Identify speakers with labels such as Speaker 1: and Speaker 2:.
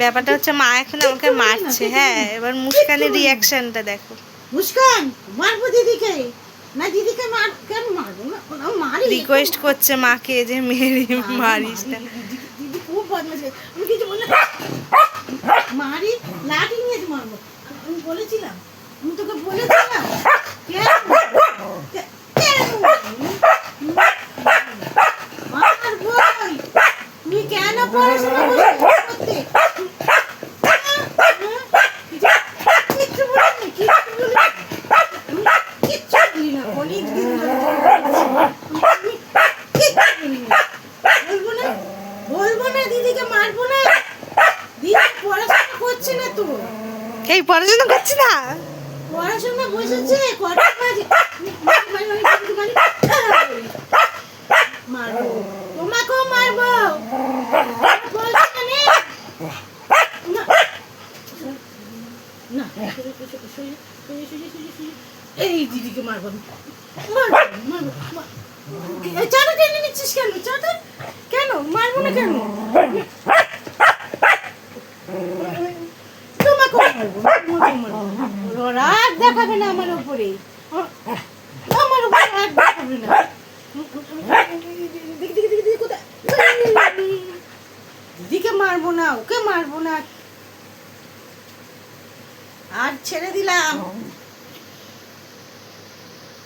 Speaker 1: ব্যাপারটা হচ্ছে মা এখন আমাকে মারছে। হ্যাঁ, এবার মুস্কানের রিয়াকশনটা দেখো।
Speaker 2: মুস্কান, মারবো দিদিকে না, দিদিকে মার কেন মারবো না, মারি।
Speaker 1: রিকোয়েস্ট করছে মাকে যে মেরে মারিস না।
Speaker 2: দিদি খুব বদমাশ, আমি কিছু বলি মারি, লাঠি নিয়ে মারবো। আমি বলেছিলাম, আমি তোকে বলেছিলাম কেন মারবই, তুই কেন পড়াশোনা করতে কিচ্ছু বলিনি, কিচ্ছু বলি না, অনেকদিন বলবো না দিদিকে মারবো না। দিদি পড়াশোনা করছে না তো।
Speaker 1: এই পড়াশোনা করছি না,
Speaker 2: পড়াশোনা বসেছে, কটা বাজে মারবো, তোমাকেও মারবো। না এই দিদিকে মারবো, চাটা টেনে নিচ্ছিস কেন? চাটা কেন মারবো না কেন? তোমাকেও মারবো, রাগ দেখাবে না আমার উপরে, আমার উপরে রাগ দেখাবে না। দিদিকে মারবো না, ওকে মারবো না, আর ছেড়ে দিলাম।